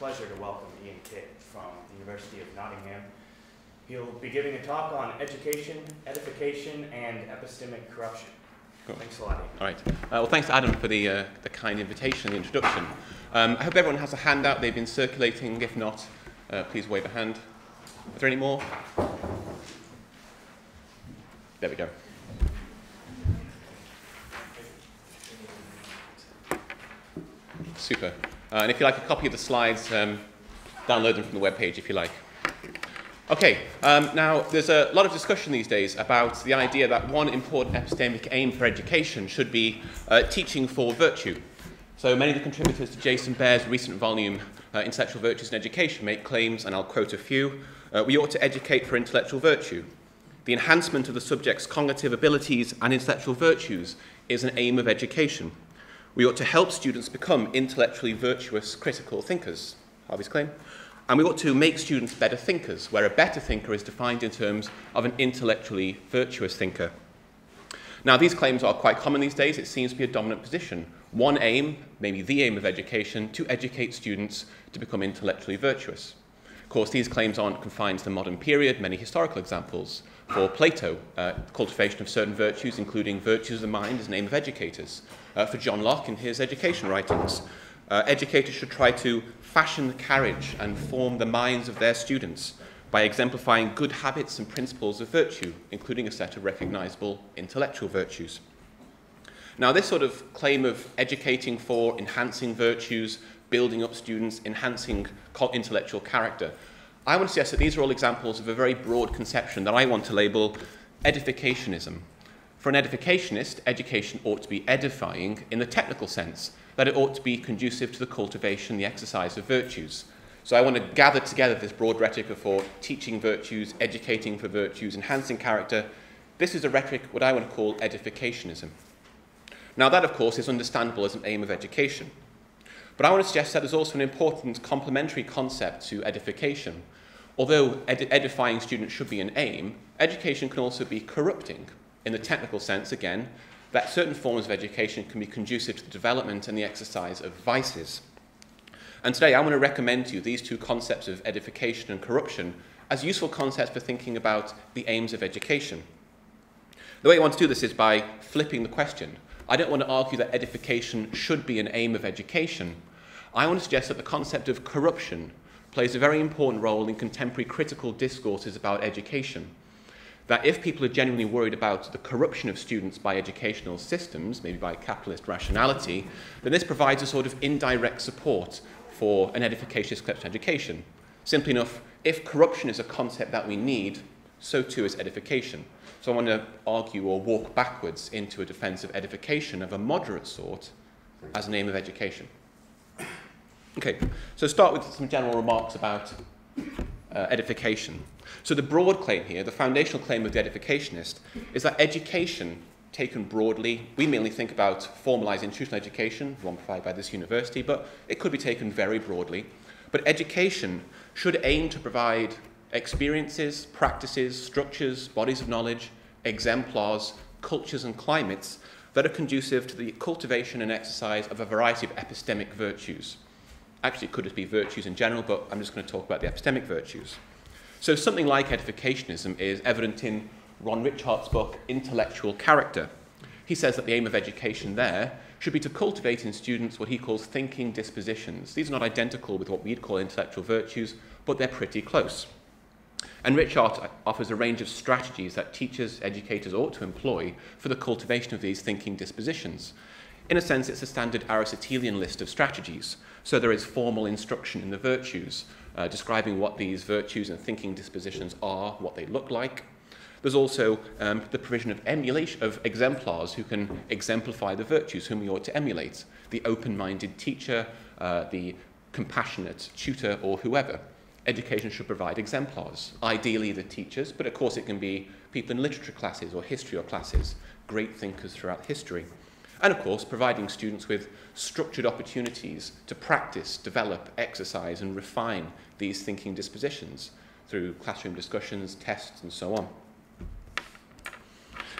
pleasure to welcome Ian Kidd from the University of Nottingham. He'll be giving a talk on education, edification, and epistemic corruption. Cool. Thanks a lot, Ian. All right. Well, thanks, Adam, for the kind invitation and the introduction. I hope everyone has a handout. They've been circulating. If not, please wave a hand. Are there any more? There we go. Super. And if you like a copy of the slides, download them from the webpage if you like. Okay, now there's a lot of discussion these days about the idea that one important epistemic aim for education should be teaching for virtue. So many of the contributors to Jason Baer's recent volume, Intellectual Virtues in Education, make claims, and I'll quote a few. We ought to educate for intellectual virtue. The enhancement of the subject's cognitive abilities and intellectual virtues is an aim of education. We ought to help students become intellectually virtuous critical thinkers, Harvey's claim. And we ought to make students better thinkers, where a better thinker is defined in terms of an intellectually virtuous thinker. Now, these claims are quite common these days. It seems to be a dominant position. One aim, maybe the aim of education, to educate students to become intellectually virtuous. Of course, these claims aren't confined to the modern period. Many historical examples. For Plato, cultivation of certain virtues, including virtues of the mind, is an aim of educators. For John Locke, in his education writings, educators should try to fashion the carriage and form the minds of their students by exemplifying good habits and principles of virtue, including a set of recognizable intellectual virtues. Now, this sort of claim of educating for enhancing virtues, building up students, enhancing intellectual character, I want to suggest that these are all examples of a very broad conception that I want to label edificationism. For an edificationist, education ought to be edifying in the technical sense, that it ought to be conducive to the cultivation, the exercise of virtues. So I want to gather together this broad rhetoric for teaching virtues, educating for virtues, enhancing character. This is a rhetoric, what I want to call edificationism. Now that, of course, is understandable as an aim of education. But I want to suggest that there's also an important complementary concept to edification. Although edifying students should be an aim, education can also be corrupting. In the technical sense, again, that certain forms of education can be conducive to the development and the exercise of vices. And today I want to recommend to you these two concepts of edification and corruption as useful concepts for thinking about the aims of education. The way I want to do this is by flipping the question. I don't want to argue that edification should be an aim of education. I want to suggest that the concept of corruption plays a very important role in contemporary critical discourses about education. That if people are genuinely worried about the corruption of students by educational systems, maybe by capitalist rationality, then this provides a sort of indirect support for an edificationist conception of education. Simply enough, if corruption is a concept that we need, so too is edification. So I want to argue or walk backwards into a defense of edification of a moderate sort as an aim of education. Okay, so start with some general remarks about edification. So the broad claim here, the foundational claim of the edificationist, is that education, taken broadly, we mainly think about formalized institutional education, one provided by this university, but it could be taken very broadly. But education should aim to provide experiences, practices, structures, bodies of knowledge, exemplars, cultures and climates that are conducive to the cultivation and exercise of a variety of epistemic virtues. Actually, it could just be virtues in general, but I'm just going to talk about the epistemic virtues. So something like edificationism is evident in Ron Richart's book, Intellectual Character. He says that the aim of education there should be to cultivate in students what he calls thinking dispositions. These are not identical with what we'd call intellectual virtues, but they're pretty close. And Richart offers a range of strategies that teachers, educators ought to employ for the cultivation of these thinking dispositions. In a sense, it's a standard Aristotelian list of strategies. So there is formal instruction in the virtues, describing what these virtues and thinking dispositions are, what they look like. There's also the provision of emulation of exemplars who can exemplify the virtues whom we ought to emulate. The open-minded teacher, the compassionate tutor, or whoever. Education should provide exemplars, ideally the teachers, but of course it can be people in literature classes or history or classes, great thinkers throughout history. And of course, providing students with structured opportunities to practice, develop, exercise, and refine these thinking dispositions through classroom discussions, tests, and so on.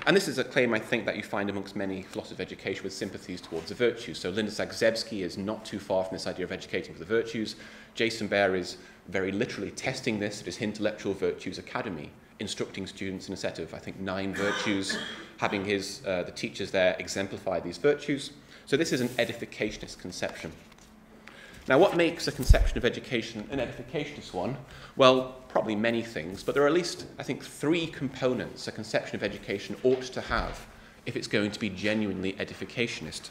And this is a claim, I think, that you find amongst many philosophers of education with sympathies towards the virtues. So Linda Zagzebski is not too far from this idea of educating for the virtues. Jason Bear is very literally testing this at his Intellectual Virtues Academy, instructing students in a set of, I think, 9 virtues, having the teachers there exemplify these virtues. So this is an edificationist conception. Now, what makes a conception of education an edificationist one? Well, probably many things, but there are at least, I think, 3 components a conception of education ought to have if it's going to be genuinely edificationist.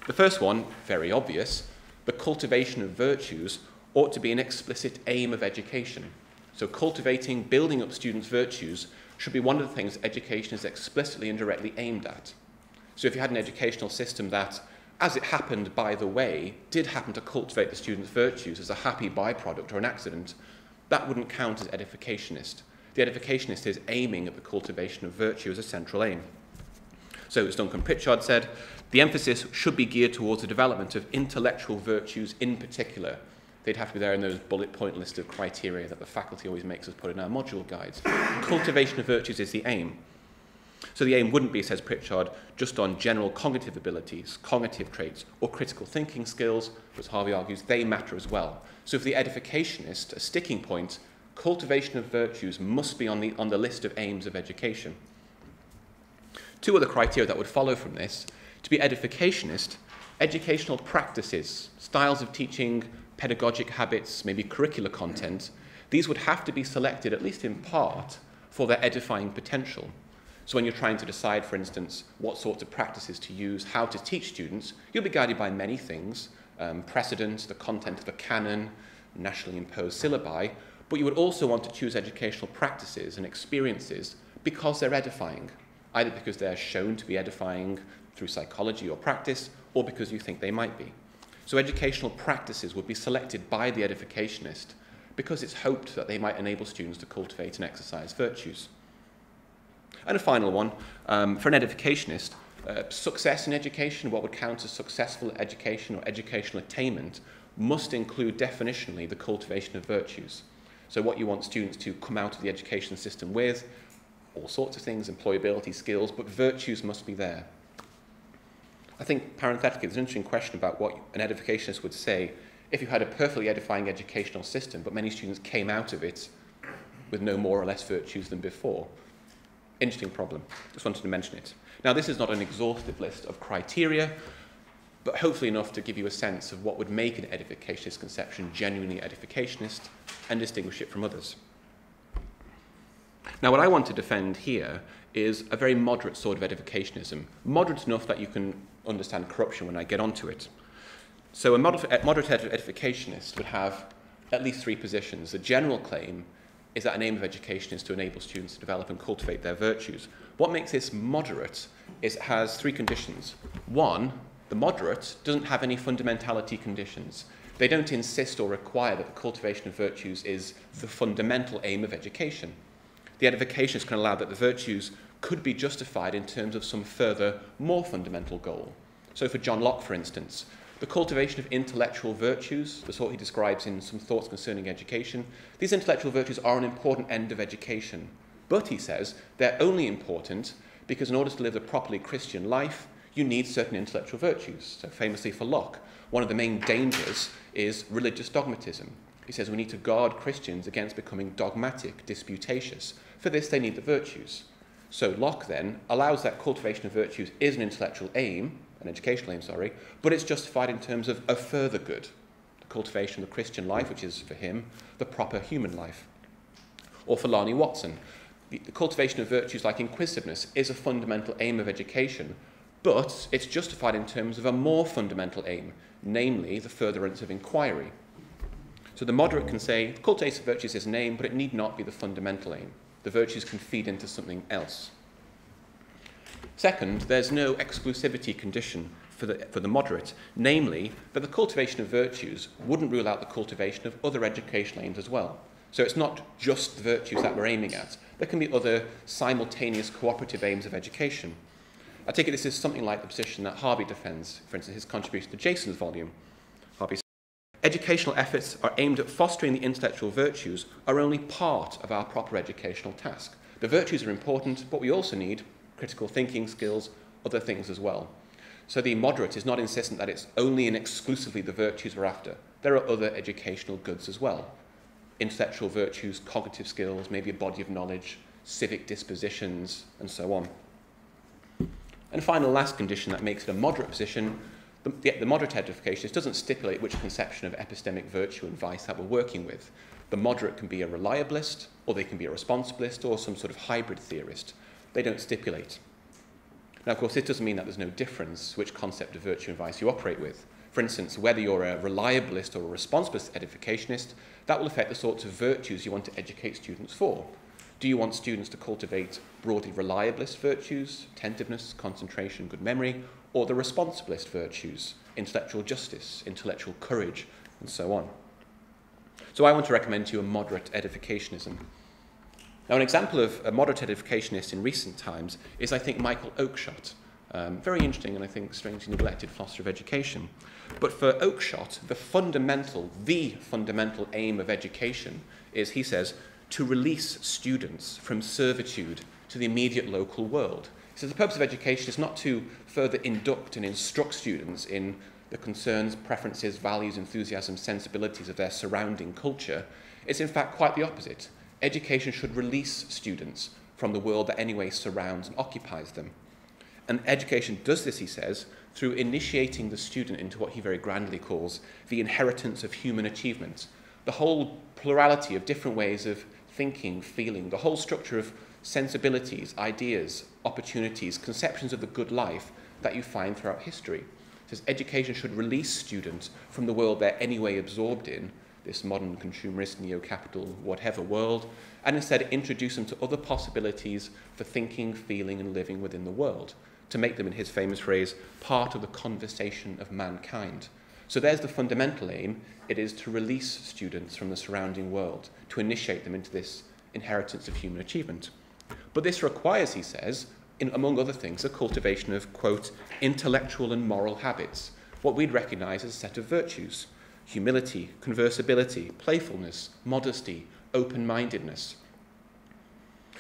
The first one, very obvious, the cultivation of virtues ought to be an explicit aim of education. So cultivating, building up students' virtues should be one of the things education is explicitly and directly aimed at. So if you had an educational system that, as it happened, by the way, did happen to cultivate the students' virtues as a happy byproduct or an accident, that wouldn't count as edificationist. The edificationist is aiming at the cultivation of virtue as a central aim. So, as Duncan Pritchard said, the emphasis should be geared towards the development of intellectual virtues in particular. They'd have to be there in those bullet point list of criteria that the faculty always makes us put in our module guides. Cultivation of virtues is the aim. So the aim wouldn't be, says Pritchard, just on general cognitive abilities, cognitive traits, or critical thinking skills, as Harvey argues, they matter as well. So for the edificationist, a sticking point, cultivation of virtues must be on the list of aims of education. 2 other criteria that would follow from this: to be edificationist, educational practices, styles of teaching, pedagogic habits, maybe curricular content, these would have to be selected, at least in part, for their edifying potential. So when you're trying to decide, for instance, what sorts of practices to use, how to teach students, you'll be guided by many things, precedent, the content of the canon, nationally imposed syllabi, but you would also want to choose educational practices and experiences because they're edifying, either because they're shown to be edifying through psychology or practice, or because you think they might be. So educational practices would be selected by the edificationist because it's hoped that they might enable students to cultivate and exercise virtues. And a final one, for an educationist, success in education, what would count as successful education or educational attainment, must include definitionally the cultivation of virtues. So what you want students to come out of the education system with, all sorts of things, employability, skills, but virtues must be there. I think, parenthetically, there's an interesting question about what an edificationist would say if you had a perfectly edifying educational system, but many students came out of it with no more or less virtues than before. Interesting problem. Just wanted to mention it. Now, this is not an exhaustive list of criteria, but hopefully enough to give you a sense of what would make an edificationist conception genuinely edificationist and distinguish it from others. Now, what I want to defend here is a very moderate sort of edificationism, moderate enough that you can understand corruption when I get onto it. So a moderate edificationist would have at least 3 positions. The general claim is that an aim of education is to enable students to develop and cultivate their virtues. What makes this moderate is it has 3 conditions. 1, the moderate doesn't have any fundamentality conditions. They don't insist or require that the cultivation of virtues is the fundamental aim of education. The edificationist can allow that the virtues could be justified in terms of some further, more fundamental goal. So for John Locke, for instance, the cultivation of intellectual virtues, the sort he describes in some Thoughts Concerning Education, these intellectual virtues are an important end of education. But, he says, they're only important because in order to live a properly Christian life, you need certain intellectual virtues. So famously for Locke, one of the main dangers is religious dogmatism. He says we need to guard Christians against becoming dogmatic, disputatious. For this, they need the virtues. So Locke then allows that cultivation of virtues is an intellectual aim, an educational aim, sorry, but it's justified in terms of a further good, the cultivation of the Christian life, which is, for him, the proper human life. Or for Larney Watson, the cultivation of virtues like inquisitiveness is a fundamental aim of education, but it's justified in terms of a more fundamental aim, namely the furtherance of inquiry. So the moderate can say, cultivation of virtues is an aim, but it need not be the fundamental aim. The virtues can feed into something else. Second, there's no exclusivity condition for the moderate, namely that the cultivation of virtues wouldn't rule out the cultivation of other educational aims as well. So it's not just the virtues that we're aiming at. There can be other simultaneous cooperative aims of education. I take it this is something like the position that Harvey defends, for instance, his contribution to Jason's volume. Harvey says, educational efforts are aimed at fostering the intellectual virtues are only part of our proper educational task. The virtues are important, but we also need critical thinking skills, other things as well. So the moderate is not insistent that it's only and exclusively the virtues we're after. There are other educational goods as well. Intellectual virtues, cognitive skills, maybe a body of knowledge, civic dispositions, and so on. And final last condition that makes it a moderate position, the moderate edificationist doesn't stipulate which conception of epistemic virtue and vice that we're working with. The moderate can be a reliabilist, or they can be a responsibilist, or some sort of hybrid theorist. They don't stipulate. Now, of course, this doesn't mean that there's no difference which concept of virtue and vice you operate with. For instance, whether you're a reliabilist or a responsibilist edificationist, that will affect the sorts of virtues you want to educate students for. Do you want students to cultivate broadly reliabilist virtues, attentiveness, concentration, good memory, or the responsibilist virtues, intellectual justice, intellectual courage, and so on? So I want to recommend to you a moderate edificationism. Now, an example of a moderate edificationist in recent times is, I think, Michael Oakeshott. Very interesting and, I think, strangely neglected philosopher of education. But for Oakeshott, the fundamental aim of education is, he says, to release students from servitude to the immediate local world. He says the purpose of education is not to further induct and instruct students in the concerns, preferences, values, enthusiasms, sensibilities of their surrounding culture. It's in fact quite the opposite. Education should release students from the world that anyway surrounds and occupies them. And education does this, he says, through initiating the student into what he very grandly calls the inheritance of human achievement, the whole plurality of different ways of thinking, feeling, the whole structure of sensibilities, ideas, opportunities, conceptions of the good life that you find throughout history. It says education should release students from the world they're anyway absorbed in, this modern consumerist, neo-capital, whatever world, and instead introduce them to other possibilities for thinking, feeling, and living within the world, to make them, in his famous phrase, part of the conversation of mankind. So there's the fundamental aim. It is to release students from the surrounding world, to initiate them into this inheritance of human achievement. But this requires, he says, among other things, a cultivation of, quote, intellectual and moral habits, what we'd recognize as a set of virtues: humility, conversibility, playfulness, modesty, open-mindedness.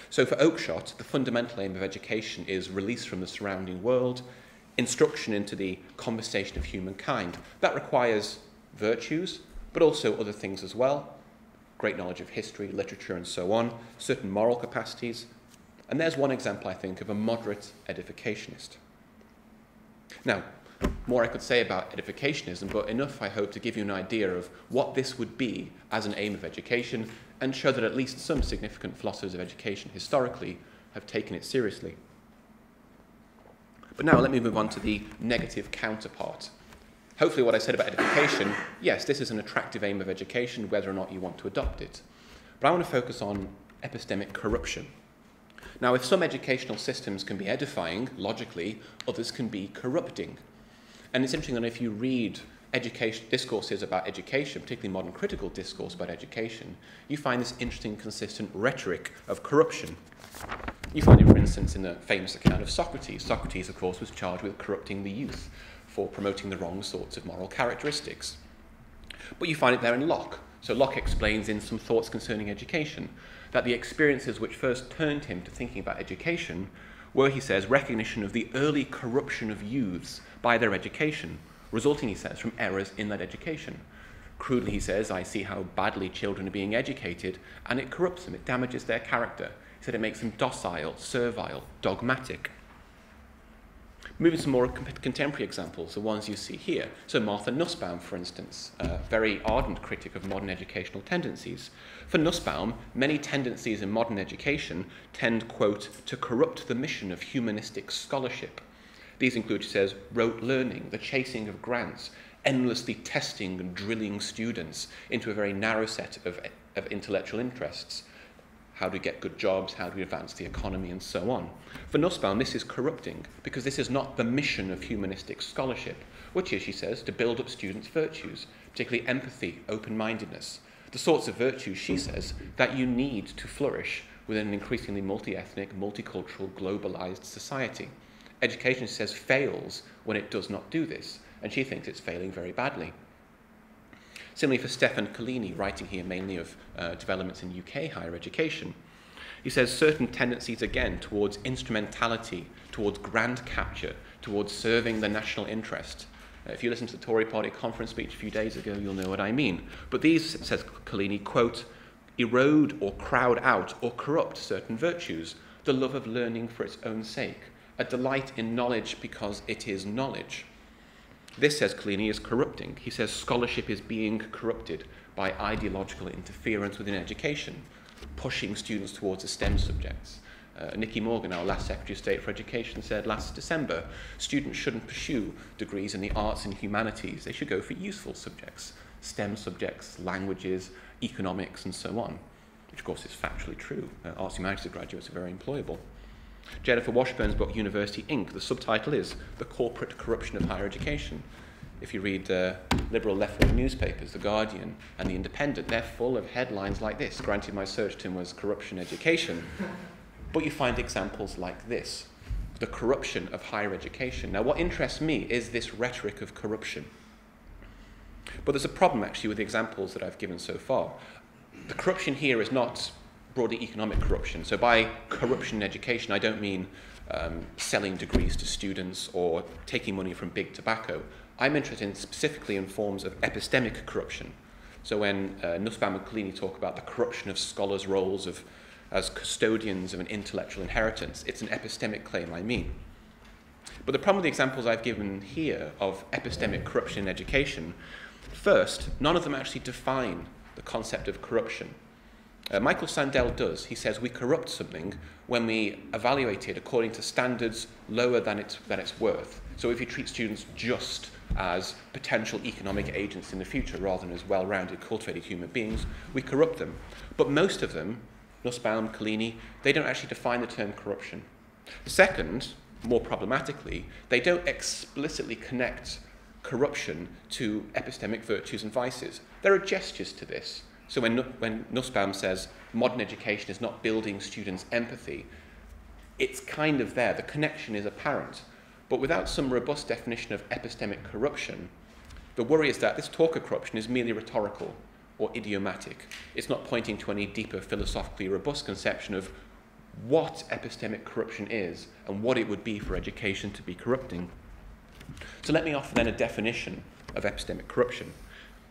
So for Oakeshott, the fundamental aim of education is release from the surrounding world, instruction into the conversation of humankind. That requires virtues, but also other things as well: great knowledge of history, literature, and so on, certain moral capacities. And there's one example, I think, of a moderate edificationist. Now, more I could say about edificationism, but enough, I hope, to give you an idea of what this would be as an aim of education, and show that at least some significant philosophers of education historically have taken it seriously. But now let me move on to the negative counterpart. Hopefully what I said about edification, yes, this is an attractive aim of education, whether or not you want to adopt it. But I want to focus on epistemic corruption. Now, if some educational systems can be edifying, logically, others can be corrupting. And it's interesting that if you read education discourses about education, particularly modern critical discourse about education, you find this interesting, consistent rhetoric of corruption. You find it, for instance, in the famous account of Socrates. Socrates, of course, was charged with corrupting the youth for promoting the wrong sorts of moral characteristics. But you find it there in Locke. So Locke explains in some Thoughts Concerning Education that the experiences which first turned him to thinking about education were, he says, recognition of the early corruption of youths by their education, resulting, he says, from errors in that education. Crudely, he says, I see how badly children are being educated, and it corrupts them, it damages their character. He said it makes them docile, servile, dogmatic. Moving to some more contemporary examples, the ones you see here. So Martha Nussbaum, for instance, a very ardent critic of modern educational tendencies. For Nussbaum, many tendencies in modern education tend, quote, to corrupt the mission of humanistic scholarship. These include, she says, rote learning, the chasing of grants, endlessly testing and drilling students into a very narrow set of intellectual interests. How do we get good jobs? How do we advance the economy? And so on. For Nussbaum, this is corrupting because this is not the mission of humanistic scholarship, which is, she says, to build up students' virtues, particularly empathy, open-mindedness, the sorts of virtues, she says, that you need to flourish within an increasingly multi-ethnic, multicultural, globalized society. Education, she says, fails when it does not do this, and she thinks it's failing very badly. Similarly for Stefan Collini, writing here mainly of developments in UK higher education, He says certain tendencies, again, towards instrumentality, towards grand capture, towards serving the national interest. If you listen to the Tory party conference speech a few days ago, you'll know what I mean. But these, says Collini, quote, erode or crowd out or corrupt certain virtues, the love of learning for its own sake, a delight in knowledge because it is knowledge. This, says Collini, is corrupting. He says scholarship is being corrupted by ideological interference within education, pushing students towards the STEM subjects. Nicky Morgan, our last Secretary of State for Education, said last December, students shouldn't pursue degrees in the arts and humanities. They should go for useful subjects, STEM subjects, languages, economics, and so on, which of course is factually true. Arts and humanities graduates are very employable. Jennifer Washburn's book, University Inc., the subtitle is The Corporate Corruption of Higher Education. If you read liberal left-wing newspapers, The Guardian and The Independent, they're full of headlines like this. Granted, my search term was corruption education, but you find examples like this, the corruption of higher education. Now, what interests me is this rhetoric of corruption. But there's a problem, actually, with the examples that I've given so far. The corruption here is not broadly economic corruption. So by corruption in education, I don't mean selling degrees to students or taking money from big tobacco. I'm interested specifically in forms of epistemic corruption. So when Nussbaum and Collini talk about the corruption of scholars' roles as custodians of an intellectual inheritance, it's an epistemic claim I mean. But the problem with the examples I've given here of epistemic corruption in education, first, none of them actually define the concept of corruption. Michael Sandel does. He says we corrupt something when we evaluate it according to standards lower than its worth. So if you treat students just as potential economic agents in the future rather than as well-rounded, cultivated human beings, we corrupt them. But most of them, Nussbaum, Collini, they don't actually define the term corruption. Second, more problematically, they don't explicitly connect corruption to epistemic virtues and vices. There are gestures to this. So when Nussbaum says modern education is not building students' empathy, it's kind of there. The connection is apparent. But without some robust definition of epistemic corruption, the worry is that this talk of corruption is merely rhetorical or idiomatic. It's not pointing to any deeper philosophically robust conception of what epistemic corruption is and what it would be for education to be corrupting. So let me offer then a definition of epistemic corruption.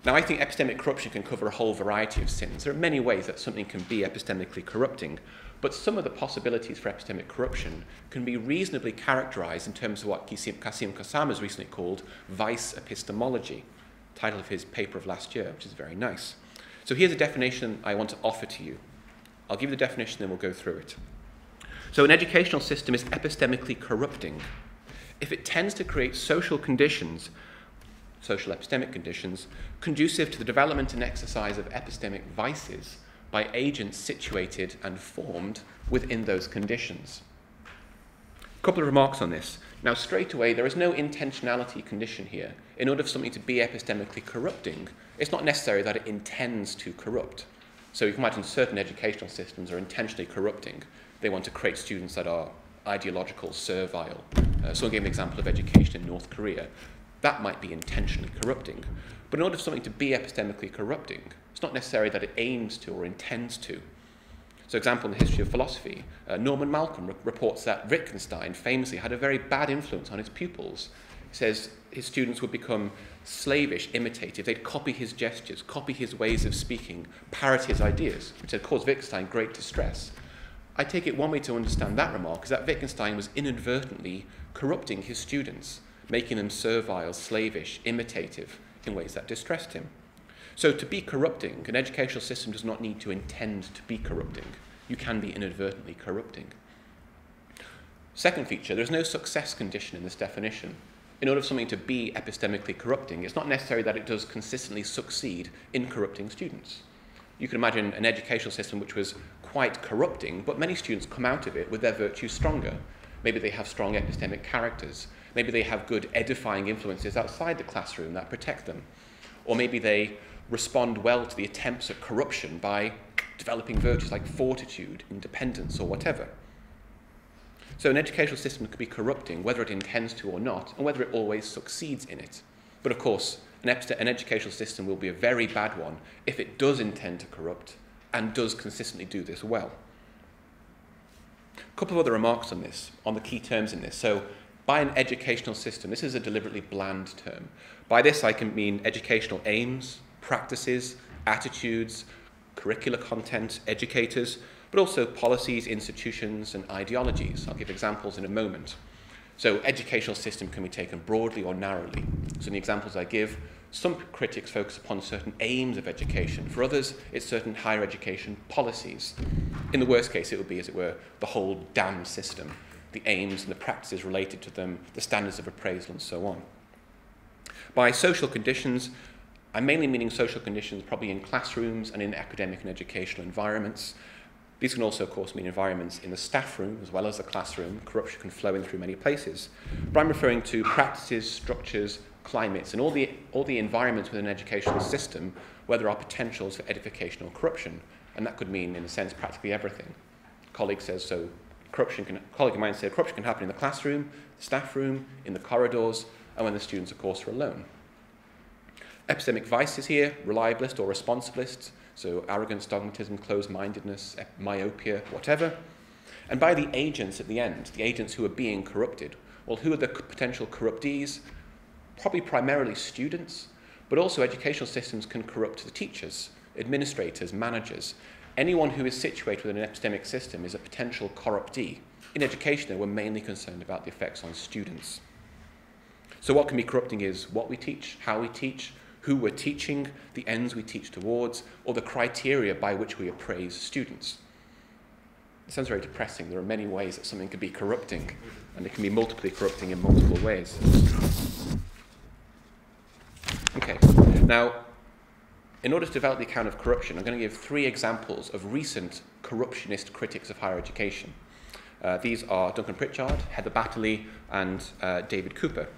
Now, I think epistemic corruption can cover a whole variety of sins. There are many ways that something can be epistemically corrupting, but some of the possibilities for epistemic corruption can be reasonably characterized in terms of what Kasim Kassam has recently called vice epistemology, title of his paper of last year, which is very nice. So here's a definition I want to offer to you. I'll give you the definition, then we'll go through it. So an educational system is epistemically corrupting if it tends to create social conditions, social epistemic conditions, conducive to the development and exercise of epistemic vices by agents situated and formed within those conditions. A couple of remarks on this. Now, straight away, there is no intentionality condition here. In order for something to be epistemically corrupting, it's not necessary that it intends to corrupt. So you can imagine certain educational systems are intentionally corrupting. They want to create students that are ideological, servile. Someone gave an example of education in North Korea. That might be intentionally corrupting. But in order for something to be epistemically corrupting, it's not necessary that it aims to or intends to. So, example in the history of philosophy, Norman Malcolm reports that Wittgenstein famously had a very bad influence on his pupils. He says his students would become slavish, imitative. They'd copy his gestures, copy his ways of speaking, parrot his ideas, which had caused Wittgenstein great distress. I take it one way to understand that remark is that Wittgenstein was inadvertently corrupting his students, making them servile, slavish, imitative in ways that distressed him. So to be corrupting, an educational system does not need to intend to be corrupting. You can be inadvertently corrupting. Second feature, there's no success condition in this definition. In order for something to be epistemically corrupting, it's not necessary that it does consistently succeed in corrupting students. You can imagine an educational system which was quite corrupting, but many students come out of it with their virtues stronger. Maybe they have strong epistemic characters. Maybe they have good edifying influences outside the classroom that protect them. Or maybe they respond well to the attempts at corruption by developing virtues like fortitude, independence, or whatever. So an educational system could be corrupting, whether it intends to or not, and whether it always succeeds in it. But of course, an educational system will be a very bad one if it does intend to corrupt and does consistently do this well. A couple of other remarks on this, on the key terms in this. So, by an educational system, this is a deliberately bland term. By this I can mean educational aims, practices, attitudes, curricular content, educators, but also policies, institutions, and ideologies. I'll give examples in a moment. So educational system can be taken broadly or narrowly. So in the examples I give, some critics focus upon certain aims of education. For others, it's certain higher education policies. In the worst case, it would be, as it were, the whole damn system, the aims and the practices related to them, the standards of appraisal, and so on. By social conditions, I'm mainly meaning social conditions probably in classrooms and in academic and educational environments. These can also, of course, mean environments in the staff room as well as the classroom. Corruption can flow in through many places. But I'm referring to practices, structures, climates, and all the environments within an educational system where there are potentials for edification or corruption. And that could mean, in a sense, practically everything. A colleague says so. A colleague of mine said corruption can happen in the classroom, the staff room, in the corridors, and when the students, of course, are alone. Epistemic vices here, reliabilist or responsibilist, so arrogance, dogmatism, closed-mindedness, myopia, whatever. And by the agents at the end, the agents who are being corrupted, well, who are the potential corruptees? Probably primarily students, but also educational systems can corrupt the teachers, administrators, managers. Anyone who is situated within an epistemic system is a potential corruptee. In education, we're mainly concerned about the effects on students. So what can be corrupting is what we teach, how we teach, who we're teaching, the ends we teach towards, or the criteria by which we appraise students. It sounds very depressing. There are many ways that something can be corrupting, and it can be multiply corrupting in multiple ways. Okay, now, in order to develop the account of corruption, I'm going to give 3 examples of recent corruptionist critics of higher education. These are Duncan Pritchard, Heather Batterley, and David Cooper.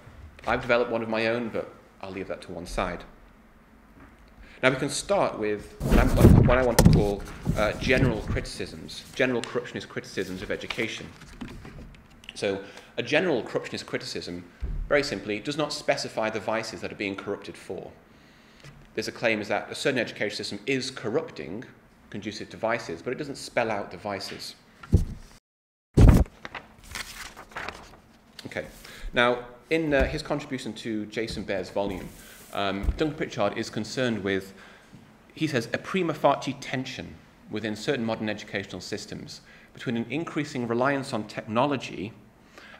I've developed one of my own, but I'll leave that to one side. Now we can start with what I want to call general criticisms, general corruptionist criticisms of education. So a general corruptionist criticism, very simply, does not specify the vices that are being corrupted for. There's a claim is that a certain education system is corrupting, conducive to vices, but it doesn't spell out the vices. Okay, now in his contribution to Jason Baer's volume, Duncan Pritchard is concerned with, he says, a prima facie tension within certain modern educational systems between an increasing reliance on technology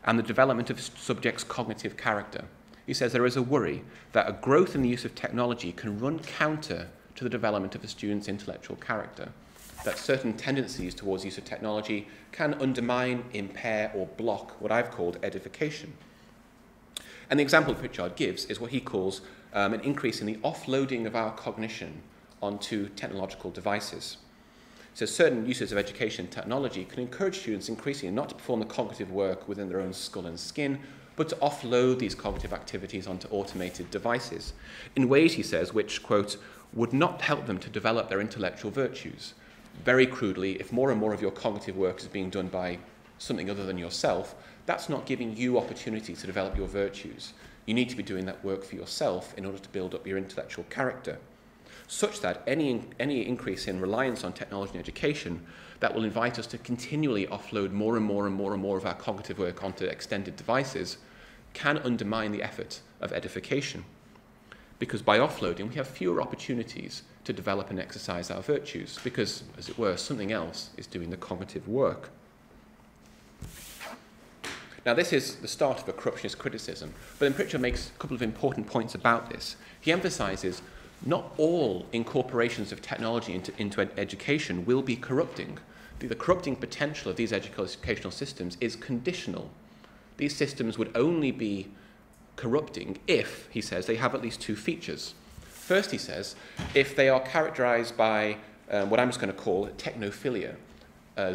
and the development of subjects' cognitive character. He says there is a worry that a growth in the use of technology can run counter to the development of a student's intellectual character, that certain tendencies towards use of technology can undermine, impair, or block what I've called edification. And the example Pritchard gives is what he calls an increase in the offloading of our cognition onto technological devices. So certain uses of education technology can encourage students increasingly not to perform the cognitive work within their own skull and skin, but to offload these cognitive activities onto automated devices in ways, he says, which, quote, would not help them to develop their intellectual virtues. Very crudely, if more and more of your cognitive work is being done by something other than yourself, that's not giving you opportunity to develop your virtues. You need to be doing that work for yourself in order to build up your intellectual character, such that any increase in reliance on technology and education that will invite us to continually offload more and more and more and more of our cognitive work onto extended devices can undermine the effort of edification. Because by offloading, we have fewer opportunities to develop and exercise our virtues, because, as it were, something else is doing the cognitive work. Now, this is the start of a corruptionist criticism, but then Pritchard makes a couple of important points about this. He emphasizes not all incorporations of technology into education will be corrupting. The corrupting potential of these educational systems is conditional. These systems would only be corrupting if, he says, they have at least 2 features. First, he says, if they are characterized by what I'm just going to call technophilia,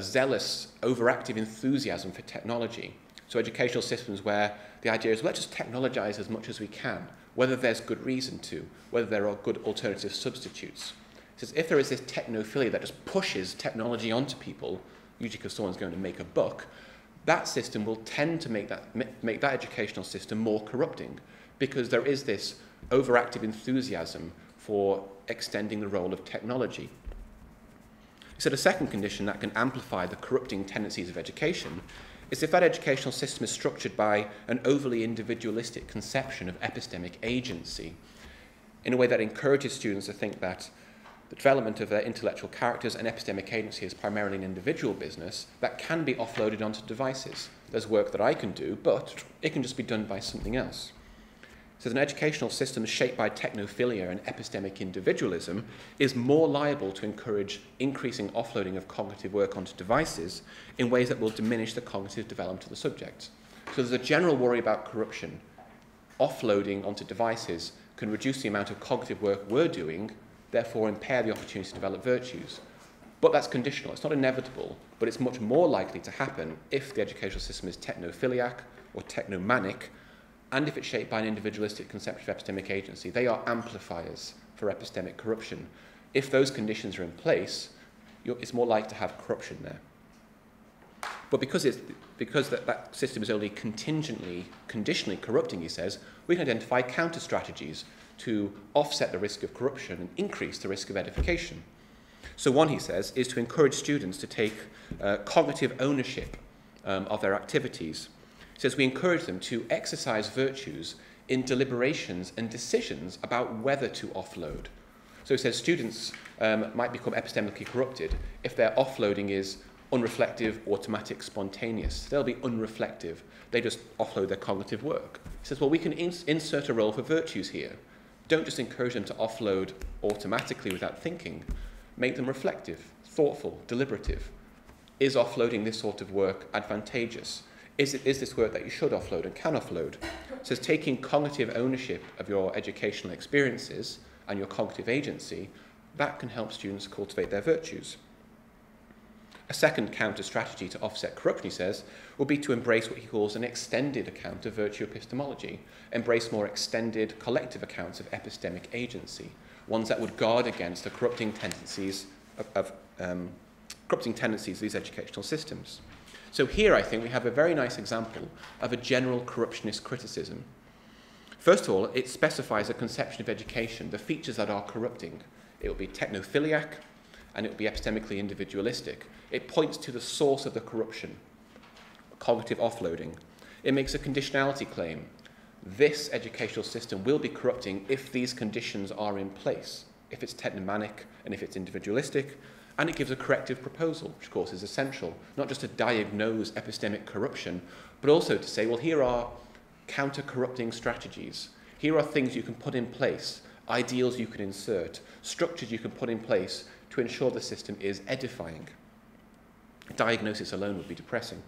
zealous, overactive enthusiasm for technology. So educational systems where the idea is, let's just technologize as much as we can, whether there's good reason to, whether there are good alternative substitutes. He says, if there is this technophilia that just pushes technology onto people, usually because someone's going to make a buck, that system will tend to make that educational system more corrupting, because there is this overactive enthusiasm for extending the role of technology. He said a second condition that can amplify the corrupting tendencies of education is if that educational system is structured by an overly individualistic conception of epistemic agency, in a way that encourages students to think that the development of their intellectual characters and epistemic agency is primarily an individual business that can be offloaded onto devices. There's work that I can do, but it can just be done by something else. So an educational system shaped by technophilia and epistemic individualism is more liable to encourage increasing offloading of cognitive work onto devices in ways that will diminish the cognitive development of the subject. So there's a general worry about corruption. Offloading onto devices can reduce the amount of cognitive work we're doing, therefore impair the opportunity to develop virtues. But that's conditional. It's not inevitable, but it's much more likely to happen if the educational system is technophiliac or technomanic, and if it's shaped by an individualistic conception of epistemic agency. They are amplifiers for epistemic corruption. If those conditions are in place, it's more likely to have corruption there. But because that system is only contingently, conditionally corrupting, he says, we can identify counter strategies to offset the risk of corruption and increase the risk of edification. So one, he says, is to encourage students to take cognitive ownership of their activities. He says we encourage them to exercise virtues in deliberations and decisions about whether to offload. So he says students might become epistemically corrupted if their offloading is unreflective, automatic, spontaneous. They'll be unreflective. They just offload their cognitive work. He says, well, we can insert a role for virtues here. Don't just encourage them to offload automatically without thinking. Make them reflective, thoughtful, deliberative. Is offloading this sort of work advantageous? Is this work that you should offload and can offload? It says taking cognitive ownership of your educational experiences and your cognitive agency, that can help students cultivate their virtues. A second counter strategy to offset corruption, he says, will be to embrace what he calls an extended account of virtue epistemology, embrace more extended collective accounts of epistemic agency, ones that would guard against the corrupting tendencies of these educational systems. So here, I think, we have a very nice example of a general corruptionist criticism. First of all, it specifies a conception of education, the features that are corrupting. It will be technophiliac, and it will be epistemically individualistic. It points to the source of the corruption, cognitive offloading. It makes a conditionality claim. This educational system will be corrupting if these conditions are in place, if it's technomanic and if it's individualistic. And it gives a corrective proposal, which of course is essential, not just to diagnose epistemic corruption, but also to say, well, here are counter-corrupting strategies. Here are things you can put in place, ideals you can insert, structures you can put in place to ensure the system is edifying. Diagnosis alone would be depressing.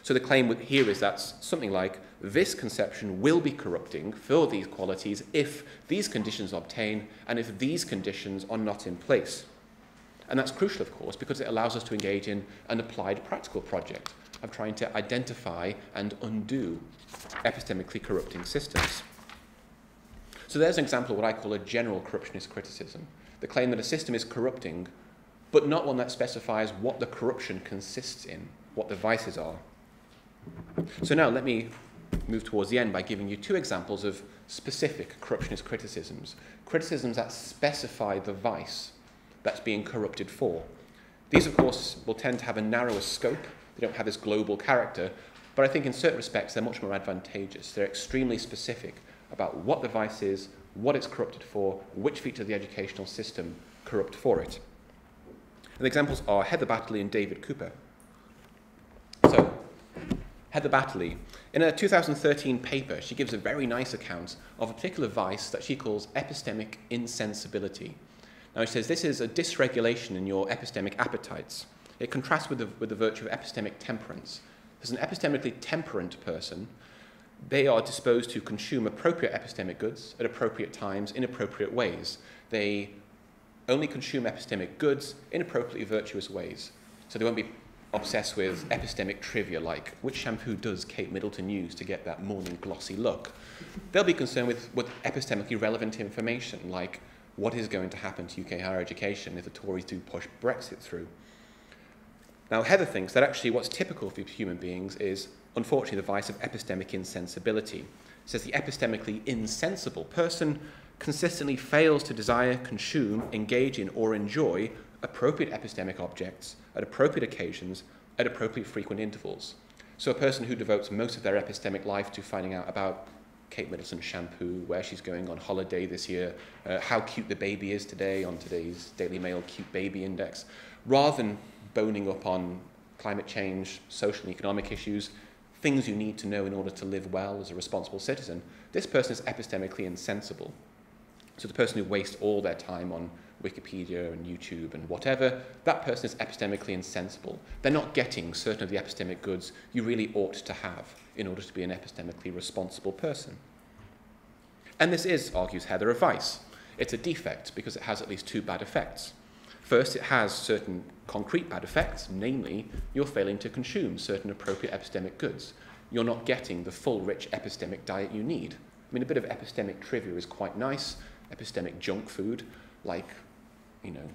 So the claim here is that something like, this conception will be corrupting for these qualities if these conditions obtain and if these conditions are not in place. And that's crucial, of course, because it allows us to engage in an applied practical project of trying to identify and undo epistemically corrupting systems. So there's an example of what I call a general corruptionist criticism, the claim that a system is corrupting, but not one that specifies what the corruption consists in, what the vices are. So now let me move towards the end by giving you two examples of specific corruptionist criticisms, criticisms that specify the vice that's being corrupted for. These, of course, will tend to have a narrower scope. They don't have this global character, but I think in certain respects they're much more advantageous. They're extremely specific about what the vice is, what it's corrupted for, which feature of the educational system corrupt for it. And the examples are Heather Batterley and David Cooper. So, Heather Batterley, in a 2013 paper, she gives a very nice account of a particular vice that she calls epistemic insensibility. Now, she says this is a dysregulation in your epistemic appetites. It contrasts with the virtue of epistemic temperance. As an epistemically temperate person, they are disposed to consume appropriate epistemic goods at appropriate times in appropriate ways. They only consume epistemic goods in appropriately virtuous ways. So they won't be obsessed with epistemic trivia like, which shampoo does Kate Middleton use to get that morning glossy look? They'll be concerned with epistemically relevant information like, what is going to happen to UK higher education if the Tories do push Brexit through? Now, Heather thinks that actually what's typical for human beings is, unfortunately, the vice of epistemic insensibility. It says the epistemically insensible person consistently fails to desire, consume, engage in, or enjoy appropriate epistemic objects at appropriate occasions at appropriate frequent intervals. So a person who devotes most of their epistemic life to finding out about Kate Middleton's shampoo, where she's going on holiday this year, how cute the baby is today on today's Daily Mail Cute Baby Index, rather than boning up on climate change, social and economic issues, things you need to know in order to live well as a responsible citizen, this person is epistemically insensible. So the person who wastes all their time on Wikipedia and YouTube and whatever, that person is epistemically insensible. They're not getting certain of the epistemic goods you really ought to have in order to be an epistemically responsible person. And this is, argues Heather, a vice. It's a defect because it has at least two bad effects. First, it has certain concrete bad effects, namely, you're failing to consume certain appropriate epistemic goods. You're not getting the full, rich epistemic diet you need. I mean, a bit of epistemic trivia is quite nice. Epistemic junk food, like, you know,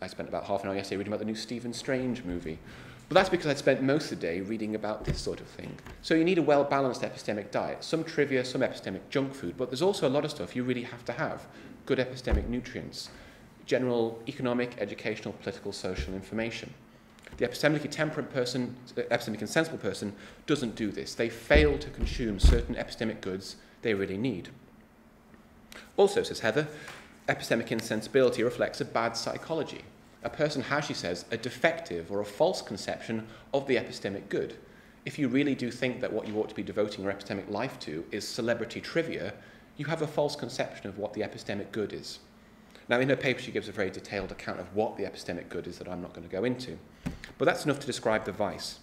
I spent about half an hour yesterday reading about the new Stephen Strange movie. But that's because I'd spent most of the day reading about this sort of thing. So you need a well-balanced epistemic diet. Some trivia, some epistemic junk food, but there's also a lot of stuff you really have to have. Good epistemic nutrients, general economic, educational, political, social information. The epistemically temperate person, epistemically insensible person, doesn't do this. They fail to consume certain epistemic goods they really need. Also, says Heather, epistemic insensibility reflects a bad psychology. A person has, she says, a defective or a false conception of the epistemic good. If you really do think that what you ought to be devoting your epistemic life to is celebrity trivia, you have a false conception of what the epistemic good is. Now, in her paper, she gives a very detailed account of what the epistemic good is that I'm not going to go into. But that's enough to describe the vice.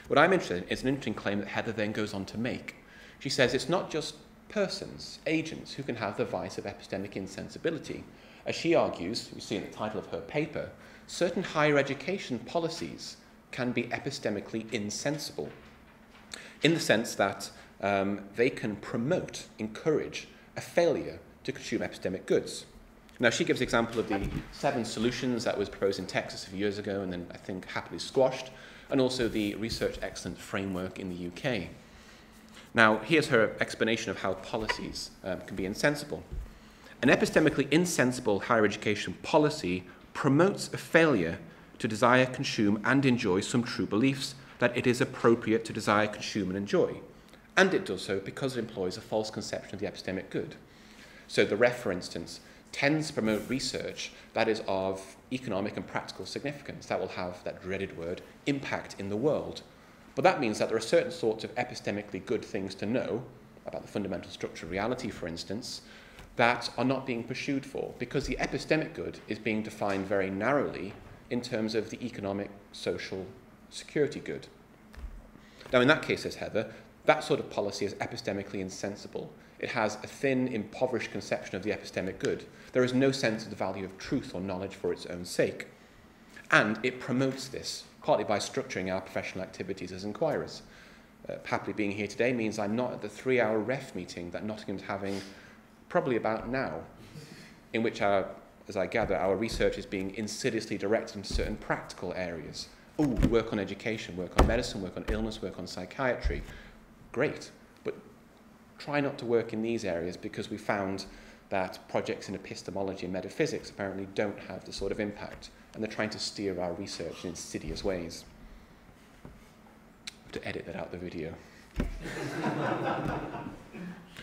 What I'm interested in is an interesting claim that Heather then goes on to make. She says it's not just persons, agents, who can have the vice of epistemic insensibility. As she argues, you see in the title of her paper, certain higher education policies can be epistemically insensible, in the sense that they can promote, encourage a failure to consume epistemic goods. Now, she gives the example of the 7 solutions that was proposed in Texas a few years ago and then, I think, happily squashed, and also the Research Excellence Framework in the UK. Now, here's her explanation of how policies can be insensible. An epistemically insensible higher education policy promotes a failure to desire, consume, and enjoy some true beliefs that it is appropriate to desire, consume, and enjoy. And it does so because it employs a false conception of the epistemic good. So the ref, for instance, tends to promote research that is of economic and practical significance, that will have that dreaded word, impact in the world. But that means that there are certain sorts of epistemically good things to know, about the fundamental structure of reality, for instance, that are not being pursued for, because the epistemic good is being defined very narrowly in terms of the economic, social, security good. Now, in that case, says Heather, that sort of policy is epistemically insensible. It has a thin, impoverished conception of the epistemic good. There is no sense of the value of truth or knowledge for its own sake. And it promotes this, partly by structuring our professional activities as inquirers. Happily being here today means I'm not at the 3-hour ref meeting that Nottingham's having probably about now, in which, as I gather, our research is being insidiously directed into certain practical areas. Oh, work on education, work on medicine, work on illness, work on psychiatry. Great, but try not to work in these areas because we found that projects in epistemology and metaphysics apparently don't have the sort of impact, and they're trying to steer our research in insidious ways. I have to edit that out of the video.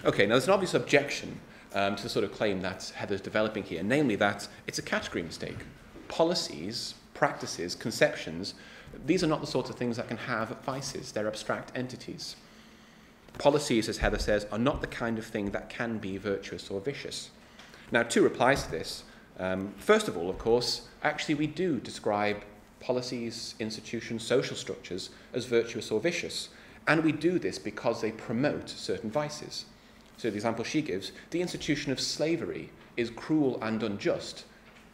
Okay, now there's an obvious objection to the sort of claim that Heather's developing here, namely that it's a category mistake. Policies, practices, conceptions, these are not the sorts of things that can have vices. They're abstract entities. Policies, as Heather says, are not the kind of thing that can be virtuous or vicious. Now, 2 replies to this. First of all, of course, actually we do describe policies, institutions, social structures as virtuous or vicious. And we do this because they promote certain vices. So the example she gives, the institution of slavery is cruel and unjust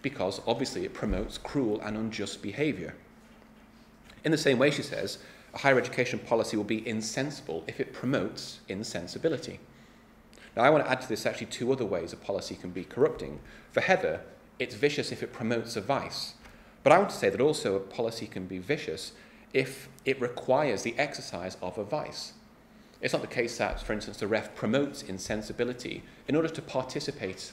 because obviously it promotes cruel and unjust behaviour. In the same way, she says, a higher education policy will be insensible if it promotes insensibility. Now, I want to add to this actually 2 other ways a policy can be corrupting. For Heather, it's vicious if it promotes a vice. But I want to say that also a policy can be vicious if it requires the exercise of a vice. It's not the case that, for instance, the ref promotes insensibility. In order to participate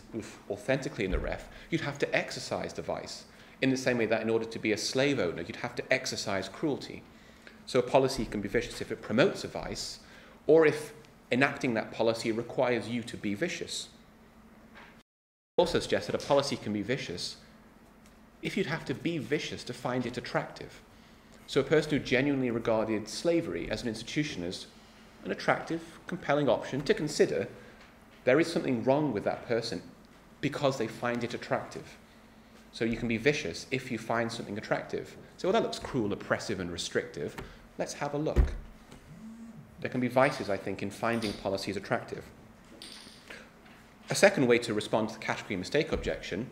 authentically in the ref, you'd have to exercise the vice. in the same way that in order to be a slave owner, you'd have to exercise cruelty. So a policy can be vicious if it promotes a vice, or if enacting that policy requires you to be vicious. It also suggests that a policy can be vicious if you'd have to be vicious to find it attractive. So a person who genuinely regarded slavery as an institution as an attractive, compelling option to consider, there is something wrong with that person because they find it attractive. So you can be vicious if you find something attractive. So, well, that looks cruel, oppressive, and restrictive. Let's have a look. There can be vices, I think, in finding policies attractive. A second way to respond to the category mistake objection,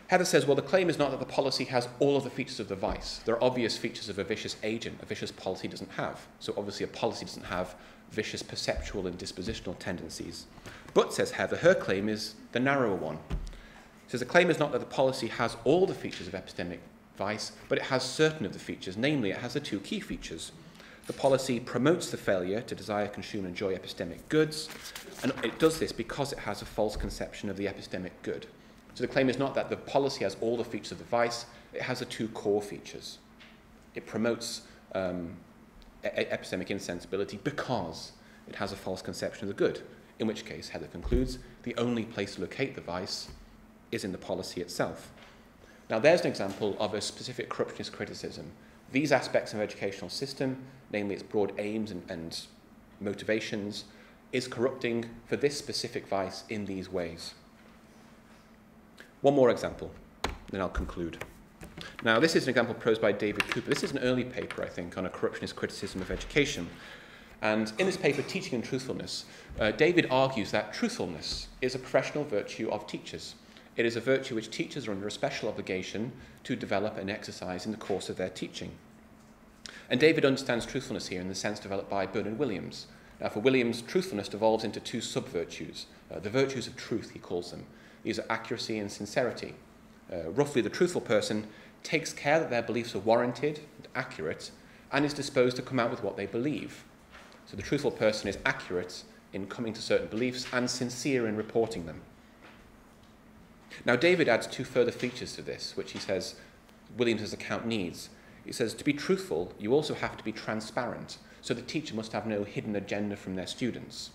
Heather says, well, the claim is not that the policy has all of the features of the vice. There are obvious features of a vicious agent a vicious policy doesn't have. So obviously a policy doesn't have vicious perceptual and dispositional tendencies. But, says Heather, her claim is the narrower one. She says the claim is not that the policy has all the features of epistemic vice, but it has certain of the features. Namely, it has the two key features. The policy promotes the failure to desire, consume, and enjoy epistemic goods, and it does this because it has a false conception of the epistemic good. So the claim is not that the policy has all the features of the vice, it has the two core features. It promotes epistemic insensibility because it has a false conception of the good, in which case, Heather concludes, the only place to locate the vice is in the policy itself. Now there's an example of a specific corruptionist criticism. These aspects of an educational system, namely its broad aims and motivations, is corrupting for this specific vice in these ways. One more example, then I'll conclude. Now, this is an example proposed by David Cooper. This is an early paper, I think, on a corruptionist criticism of education. And in this paper, Teaching and Truthfulness, David argues that truthfulness is a professional virtue of teachers. It is a virtue which teachers are under a special obligation to develop and exercise in the course of their teaching. And David understands truthfulness here in the sense developed by Bernard Williams. Now, for Williams, truthfulness devolves into two sub-virtues, the virtues of truth, he calls them. These are accuracy and sincerity. Roughly, the truthful person takes care that their beliefs are warranted and accurate and is disposed to come out with what they believe. So the truthful person is accurate in coming to certain beliefs and sincere in reporting them. Now, David adds two further features to this, which he says Williams' account needs. He says, to be truthful, you also have to be transparent. So the teacher must have no hidden agenda from their students.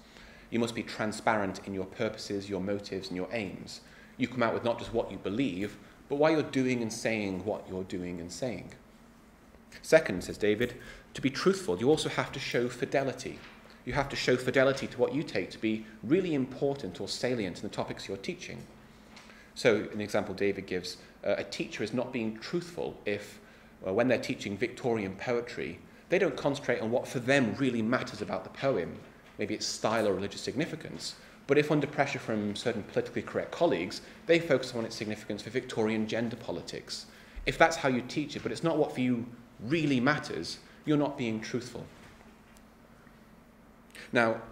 You must be transparent in your purposes, your motives, and your aims. You come out with not just what you believe, but why you're doing and saying what you're doing and saying. Second, says David, to be truthful, you also have to show fidelity. You have to show fidelity to what you take to be really important or salient in the topics you're teaching. So, an example David gives, a teacher is not being truthful if, when they're teaching Victorian poetry, they don't concentrate on what for them really matters about the poem, maybe its style or religious significance, but if under pressure from certain politically correct colleagues, they focus on its significance for Victorian gender politics. If that's how you teach it, but it's not what for you really matters, you're not being truthful. Now,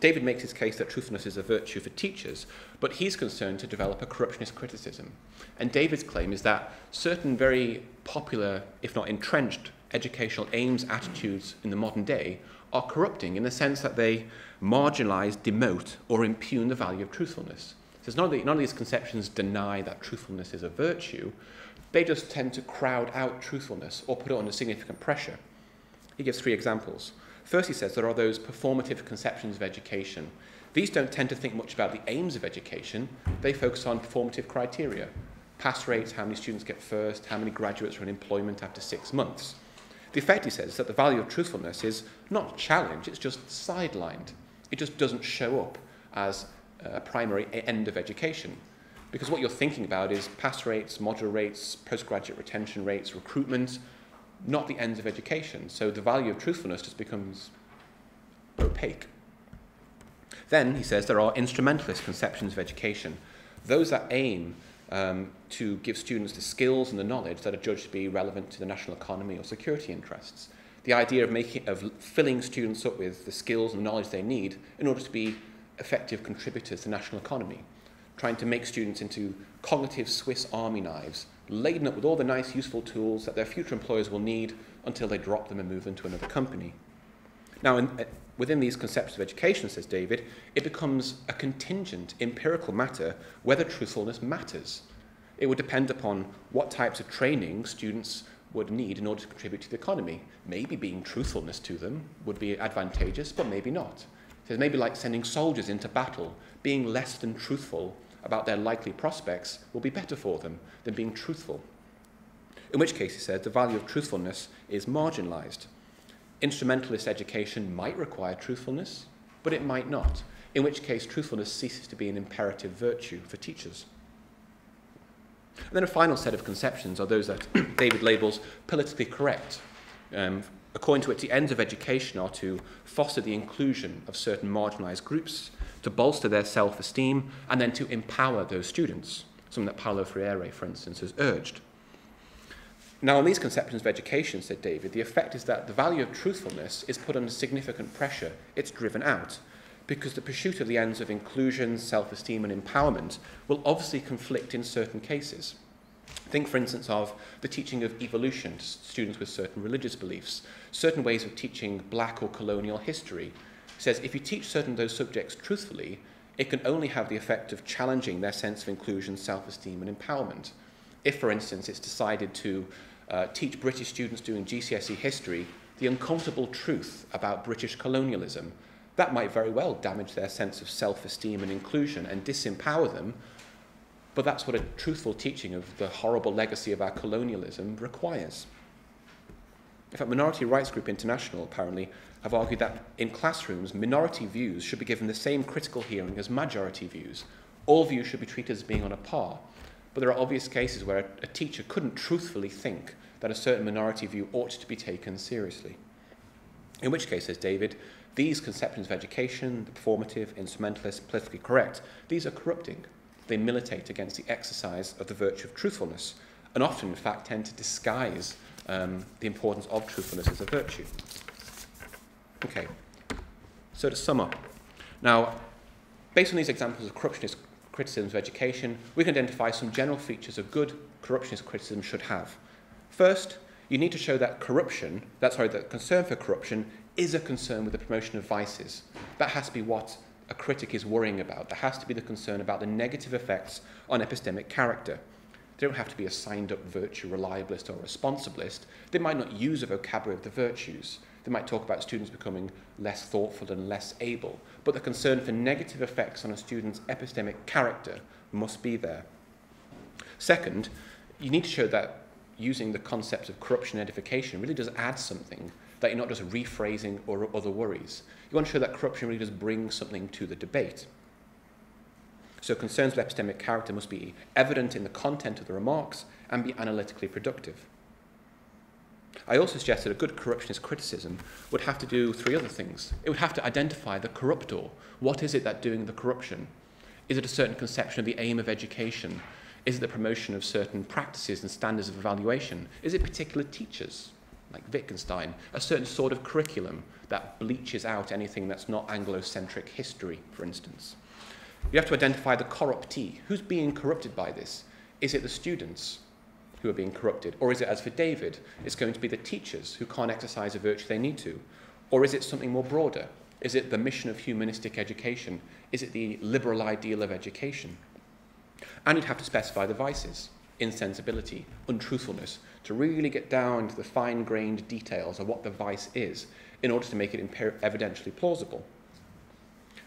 David makes his case that truthfulness is a virtue for teachers, but he's concerned to develop a corruptionist criticism. And David's claim is that certain very popular, if not entrenched, educational aims, attitudes in the modern day are corrupting in the sense that they marginalize, demote, or impugn the value of truthfulness. So none of these conceptions deny that truthfulness is a virtue. They just tend to crowd out truthfulness or put it under significant pressure. He gives three examples. First, he says there are those performative conceptions of education. These don't tend to think much about the aims of education. They focus on performative criteria. Pass rates, how many students get first, how many graduates are in employment after 6 months. The effect, he says, is that the value of truthfulness is not challenged, it's just sidelined. It just doesn't show up as a primary end of education. Because what you're thinking about is pass rates, modular rates, postgraduate retention rates, recruitment, not the ends of education. So the value of truthfulness just becomes opaque. Then, he says, there are instrumentalist conceptions of education. Those that aim to give students the skills and the knowledge that are judged to be relevant to the national economy or security interests. The idea of filling students up with the skills and knowledge they need in order to be effective contributors to the national economy. Trying to make students into cognitive Swiss army knives, laden up with all the nice, useful tools that their future employers will need until they drop them and move into another company. Now, within these concepts of education, says David, it becomes a contingent, empirical matter whether truthfulness matters. It would depend upon what types of training students would need in order to contribute to the economy. Maybe being truthfulness to them would be advantageous, but maybe not. So maybe like sending soldiers into battle, being less than truthful about their likely prospects will be better for them than being truthful. In which case, he said, the value of truthfulness is marginalised. Instrumentalist education might require truthfulness, but it might not, in which case truthfulness ceases to be an imperative virtue for teachers. And then a final set of conceptions are those that David labels politically correct. According to which the ends of education are to foster the inclusion of certain marginalised groups, to bolster their self-esteem, and then to empower those students, something that Paulo Freire, for instance, has urged. Now, on these conceptions of education, said David, the effect is that the value of truthfulness is put under significant pressure. It's driven out, because the pursuit of the ends of inclusion, self-esteem, and empowerment will obviously conflict in certain cases. Think, for instance, of the teaching of evolution to students with certain religious beliefs, certain ways of teaching black or colonial history. It says if you teach certain of those subjects truthfully, it can only have the effect of challenging their sense of inclusion, self-esteem, and empowerment. If, for instance, it's decided to teach British students doing GCSE history the uncomfortable truth about British colonialism, that might very well damage their sense of self-esteem and inclusion and disempower them, but that's what a truthful teaching of the horrible legacy of our colonialism requires. In fact, Minority Rights Group International, apparently, have argued that in classrooms, minority views should be given the same critical hearing as majority views. All views should be treated as being on a par. But there are obvious cases where a teacher couldn't truthfully think that a certain minority view ought to be taken seriously. In which case, says David, these conceptions of education, the performative, instrumentalist, politically correct, these are corrupting. They militate against the exercise of the virtue of truthfulness, and often, in fact, tend to disguise the importance of truthfulness as a virtue. Okay, so to sum up. Now, based on these examples of corruptionist criticisms of education, we can identify some general features a good corruptionist criticism should have. First, you need to show that that concern for corruption is a concern with the promotion of vices. That has to be what a critic is worrying about. There has to be the concern about the negative effects on epistemic character. They don't have to be a signed-up virtue reliabilist or responsibilist. They might not use a vocabulary of the virtues. They might talk about students becoming less thoughtful and less able. But the concern for negative effects on a student's epistemic character must be there. Second, you need to show that using the concepts of corruption and edification really does add something, that you're not just rephrasing or other worries. You want to show that corruption really does bring something to the debate. So concerns with epistemic character must be evident in the content of the remarks and be analytically productive. I also suggest that a good corruptionist criticism would have to do three other things. It would have to identify the corruptor. What is it that's doing the corruption? Is it a certain conception of the aim of education? Is it the promotion of certain practices and standards of evaluation? Is it particular teachers, like Wittgenstein? A certain sort of curriculum that bleaches out anything that's not Anglo-centric history, for instance? You have to identify the corruptee. Who's being corrupted by this? Is it the students who are being corrupted? Or is it, as for David, it's going to be the teachers who can't exercise a virtue they need to? Or is it something more broader? Is it the mission of humanistic education? Is it the liberal ideal of education? And you'd have to specify the vices, insensibility, untruthfulness, to really get down to the fine-grained details of what the vice is in order to make it evidentially plausible.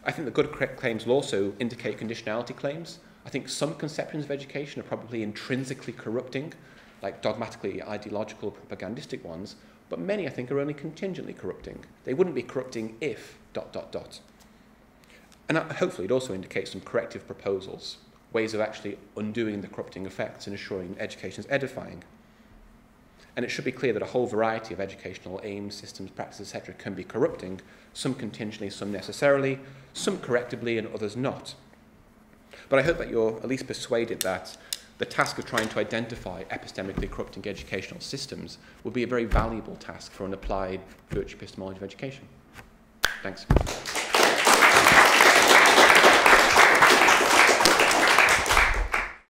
I think the good claims will also indicate conditionality claims. I think some conceptions of education are probably intrinsically corrupting, like dogmatically ideological propagandistic ones, but many, I think, are only contingently corrupting. They wouldn't be corrupting if ... And hopefully it also indicates some corrective proposals, ways of actually undoing the corrupting effects and ensuring education is edifying. And it should be clear that a whole variety of educational aims, systems, practices, etc. can be corrupting, some contingently, some necessarily, some correctively and others not. But I hope that you're at least persuaded that the task of trying to identify epistemically corrupting educational systems will be a very valuable task for an applied virtue epistemology of education. Thanks.